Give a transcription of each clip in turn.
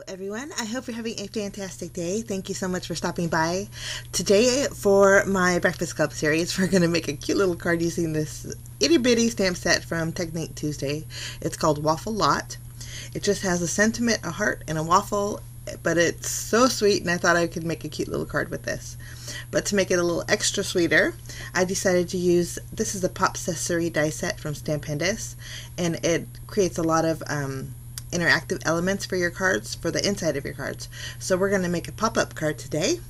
everyone. I hope you're having a fantastic day. Thank you so much for stopping by. Today for my Breakfast Club series, we're going to make a cute little card using this itty bitty stamp set from Technique Tuesday. It's called Waffle Lot. It just has a sentiment, a heart, and a waffle, but it's so sweet, and I thought I could make a cute little card with this. But to make it a little extra sweeter, I decided to use, this is the Popsessory die set from Stampin' Up, and it creates a lot of interactive elements for your cards, for the inside of your cards. So we're going to make a pop-up card today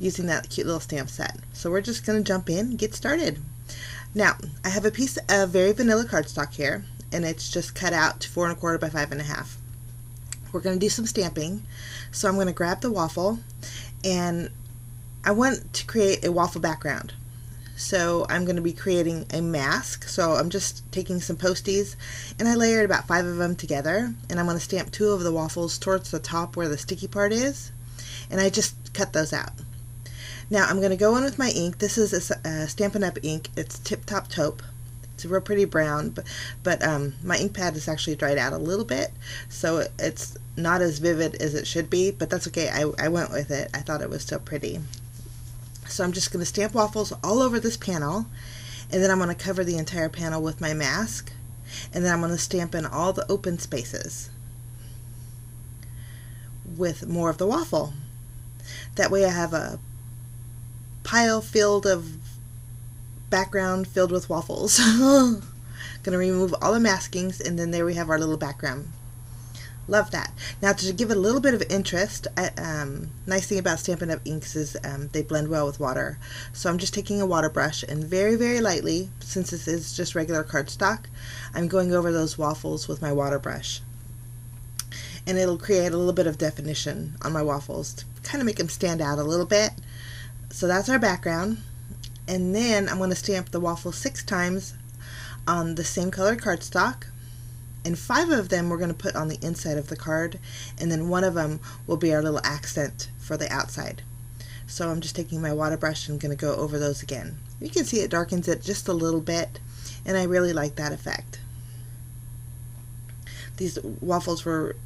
using that cute little stamp set. So we're just going to jump in and get started. Now, I have a piece of very vanilla cardstock here, and it's just cut out to 4 1/4 by 5 1/2. We're going to do some stamping, so I'm going to grab the waffle, and I want to create a waffle background. So I'm going to be creating a mask. So I'm just taking some Posties, and I layered about 5 of them together, and I'm going to stamp 2 of the waffles towards the top where the sticky part is, and I just cut those out. Now I'm going to go in with my ink. This is a Stampin' Up ink. It's Tip Top Taupe. It's a real pretty brown, but my ink pad is actually dried out a little bit, so it's not as vivid as it should be, but that's okay. I went with it. I thought it was still pretty. So I'm just going to stamp waffles all over this panel, and then I'm going to cover the entire panel with my mask, and then I'm going to stamp in all the open spaces with more of the waffle. That way I have a pile filled of background filled with waffles. Going to remove all the maskings, and then there we have our little background. Love that. Now, to give it a little bit of interest, nice thing about Stampin' Up inks is they blend well with water. So I'm just taking a water brush, and very, very lightly, since this is just regular cardstock, I'm going over those waffles with my water brush. And it'll create a little bit of definition on my waffles to kind of make them stand out a little bit. So that's our background. And then I'm going to stamp the waffle 6 times on the same colored cardstock. And 5 of them we're going to put on the inside of the card, and then 1 of them will be our little accent for the outside. So I'm just taking my water brush and going to go over those again. You can see it darkens it just a little bit, and I really like that effect. These waffles were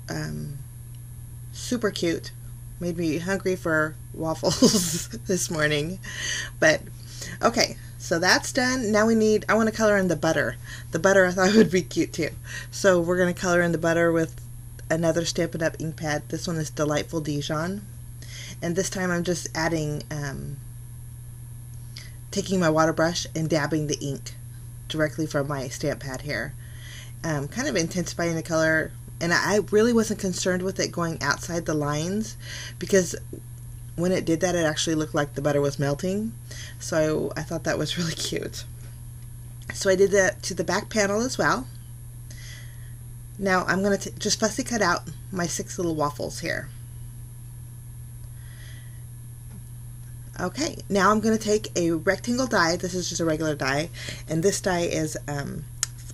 super cute. Made me hungry for waffles this morning. But okay, so that's done. Now I want to color in the butter. The butter I thought would be cute too. So we're going to color in the butter with another Stampin' Up ink pad. This one is Delightful Dijon. And this time I'm just adding, taking my water brush and dabbing the ink directly from my stamp pad here. Kind of intensifying the color. And I really wasn't concerned with it going outside the lines, because when it did that, it actually looked like the butter was melting. So I thought that was really cute. So I did that to the back panel as well. Now I'm going to just fussy cut out my 6 little waffles here. Okay, now I'm going to take a rectangle die. This is just a regular die, and this die is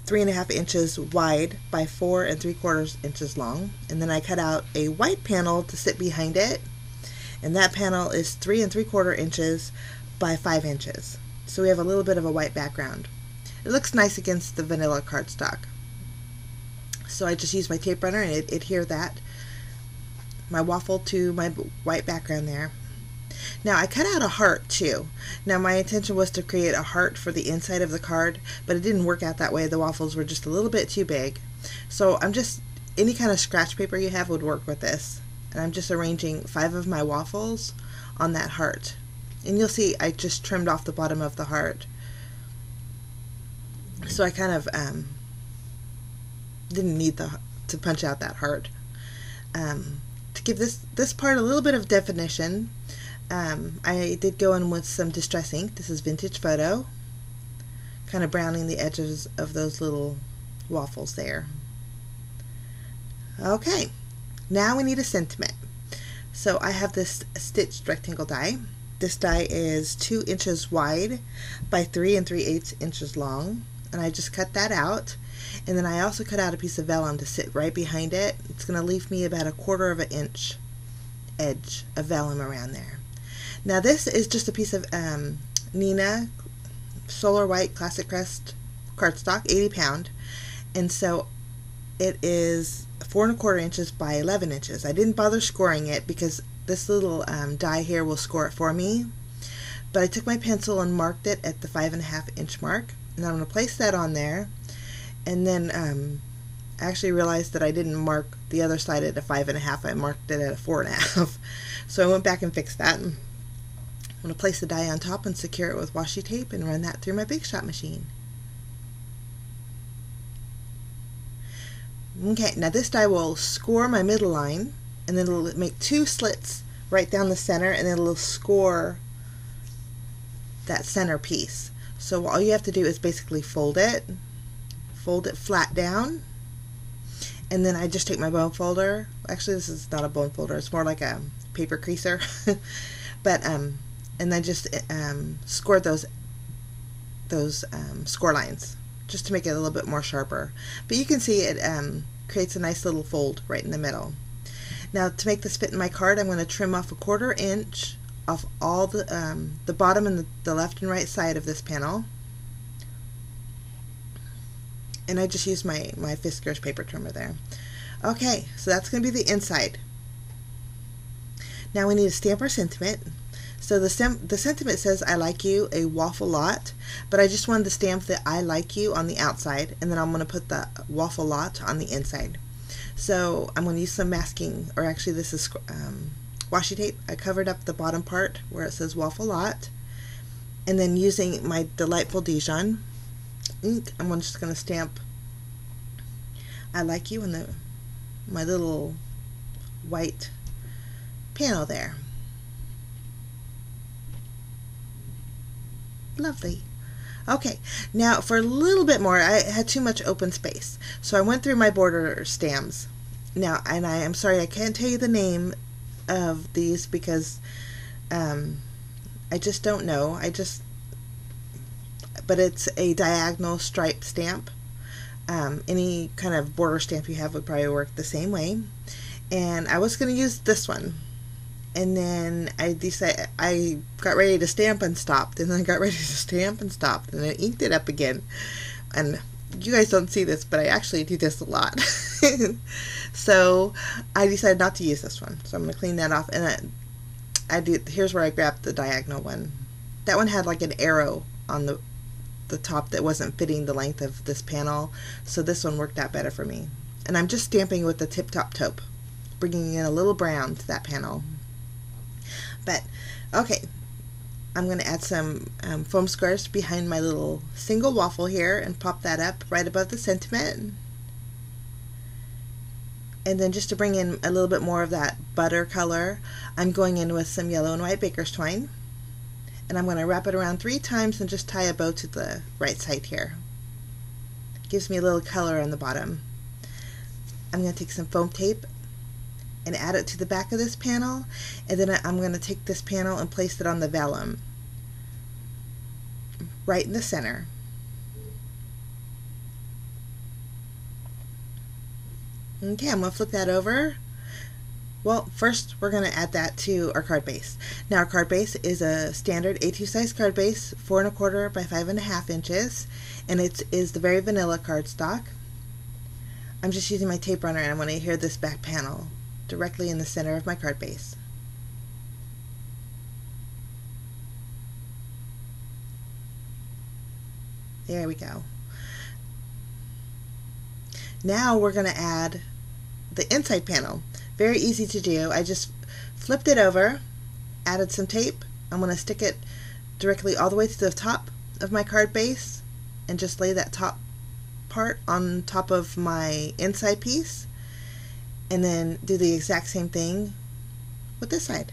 3 1/2 inches wide by 4 3/4 inches long. And then I cut out a white panel to sit behind it, and that panel is 3 3/4 inches by 5 inches. So we have a little bit of a white background. It looks nice against the vanilla cardstock. So I just used my tape runner and adhere that, my waffle to my white background there. Now I cut out a heart too. Now my intention was to create a heart for the inside of the card, but it didn't work out that way. The waffles were just a little bit too big. So I'm just, any kind of scratch paper you have would work with this. And I'm just arranging 5 of my waffles on that heart. And you'll see I just trimmed off the bottom of the heart. So I kind of didn't need to punch out that heart. To give this part a little bit of definition, I did go in with some Distress ink. This is Vintage Photo. Kind of browning the edges of those little waffles there. Okay, now we need a sentiment. So I have this stitched rectangle die. This die is 2 inches wide by 3 3/8 inches long, and I just cut that out. And then I also cut out a piece of vellum to sit right behind it. It's going to leave me about 1/4 inch edge of vellum around there. Now this is just a piece of Nina Solar White Classic Crest cardstock, 80 pound, and so it is 4¼ inches by 11 inches. I didn't bother scoring it because this little die here will score it for me. But I took my pencil and marked it at the 5½ inch mark, and I'm going to place that on there. And then I actually realized that I didn't mark the other side at a 5½. I marked it at a 4½. So I went back and fixed that. I'm going to place the die on top and secure it with washi tape and run that through my Big Shot machine. Okay, now this die will score my middle line, and then it'll make 2 slits right down the center, and then it'll score that center piece. So all you have to do is basically fold it flat down, and then I just take my bone folder. Actually, this is not a bone folder, it's more like a paper creaser. But and I just scored those score lines just to make it a little bit more sharper. But you can see it creates a nice little fold right in the middle. Now, to make this fit in my card, I'm going to trim off a 1/4 inch off all the bottom and the left and right side of this panel. And I just used my Fiskars paper trimmer there. Okay, so that's going to be the inside. Now we need to stamp our sentiment. So the sentiment says, "I like you a waffle lot," but I just wanted to stamp the "I like you" on the outside, and then I'm going to put the waffle lot on the inside. So I'm going to use some masking, or actually this is washi tape. I covered up the bottom part where it says waffle lot, and then using my delightful Dijon ink, I'm just going to stamp "I like you" on my little white panel there. Lovely. Okay, now for a little bit more, I had too much open space, so I went through my border stamps. Now, and I am sorry, I can't tell you the name of these because I just don't know. But it's a diagonal striped stamp. Any kind of border stamp you have would probably work the same way. And I was going to use this one. And then I got ready to stamp and stopped, and then I got ready to stamp and stopped, and I inked it up again. And you guys don't see this, but I actually do this a lot. So I decided not to use this one. So I'm going to clean that off, and here's where I grabbed the diagonal one. That one had like an arrow on the top that wasn't fitting the length of this panel, so this one worked out better for me. And I'm just stamping with the Tip Top Taupe, bringing in a little brown to that panel. But, okay, I'm going to add some foam squares behind my little single waffle here and pop that up right above the sentiment. And then just to bring in a little bit more of that butter color, I'm going in with some yellow and white baker's twine. And I'm going to wrap it around 3 times and just tie a bow to the right side here. Gives me a little color on the bottom. I'm going to take some foam tape and add it to the back of this panel, and then I'm going to take this panel and place it on the vellum right in the center. Okay, I'm going to flip that over. Well, first we're going to add that to our card base. Now our card base is a standard A2 size card base, 4¼ by 5½ inches, and it is the very vanilla cardstock. I'm just using my tape runner, and I want to adhere this back panel directly in the center of my card base. There we go. Now we're going to add the inside panel. Very easy to do. I just flipped it over, added some tape. I'm going to stick it directly all the way to the top of my card base and just lay that top part on top of my inside piece, and then do the exact same thing with this side.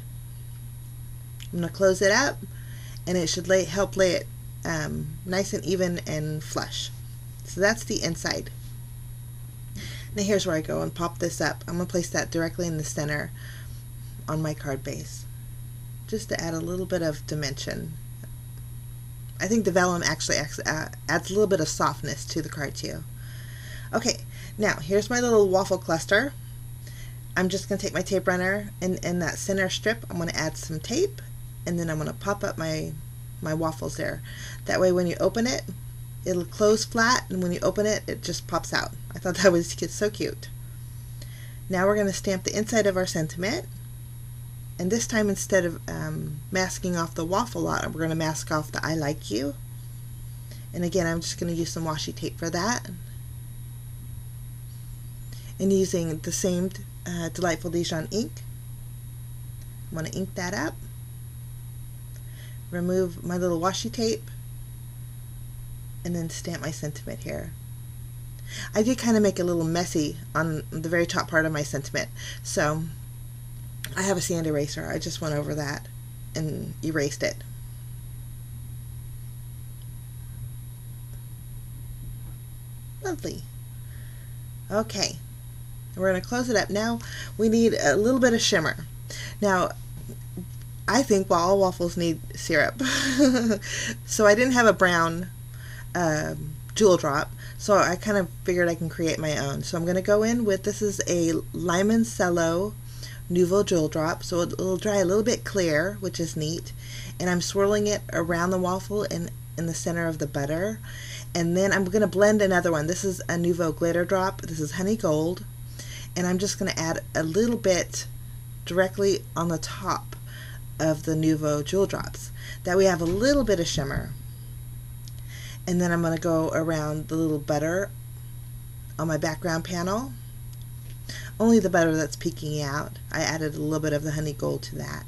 I'm going to close it up, and it should help lay it nice and even and flush. So that's the inside. Now here's where I go and pop this up. I'm going to place that directly in the center on my card base, just to add a little bit of dimension. I think the vellum actually adds a little bit of softness to the card too. Okay, now here's my little waffle cluster. I'm just going to take my tape runner, and in that center strip I'm going to add some tape, and then I'm going to pop up my waffles there. That way when you open it, it'll close flat, and when you open it, it just pops out. I thought that was so cute. Now we're going to stamp the inside of our sentiment. And this time, instead of masking off the waffle lot, we're going to mask off the I like you. And again, I'm just going to use some washi tape for that. And using the same delightful Dijon ink, I'm going to ink that up. Remove my little washi tape. And then stamp my sentiment here. I did kind of make it a little messy on the very top part of my sentiment. So I have a sand eraser. I just went over that and erased it. Lovely. Okay. We're going to close it up. Now we need a little bit of shimmer. Now I think all waffles need syrup. So I didn't have a brown jewel drop, so I kind of figured I can create my own. So I'm going to go in with, this is a Limoncello Nouveau Jewel Drop, so it'll dry a little bit clear, which is neat, and I'm swirling it around the waffle and in the center of the butter. And then I'm going to blend another one. This is a Nouveau Glitter Drop. This is Honey Gold, and I'm just going to add a little bit directly on the top of the Nouveau Jewel Drops. That we have a little bit of shimmer. And then I'm going to go around the little butter on my background panel. Only the butter that's peeking out. I added a little bit of the honey gold to that.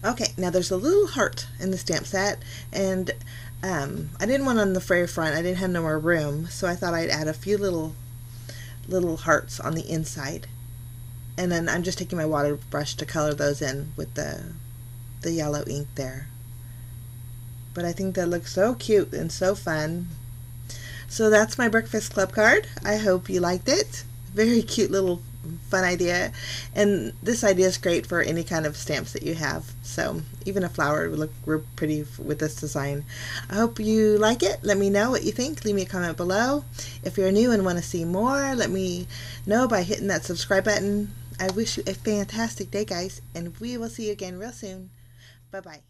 Okay, now there's a little heart in the stamp set, and I didn't want on the very front. I didn't have no more room, so I thought I'd add a few little hearts on the inside. And then I'm just taking my water brush to color those in with the yellow ink there. But I think that looks so cute and so fun. So that's my Breakfast Club card. I hope you liked it. Very cute little fun idea. And this idea is great for any kind of stamps that you have. So even a flower would look real pretty with this design. I hope you like it. Let me know what you think. Leave me a comment below. If you're new and want to see more, let me know by hitting that subscribe button. I wish you a fantastic day, guys, and we will see you again real soon. Bye-bye.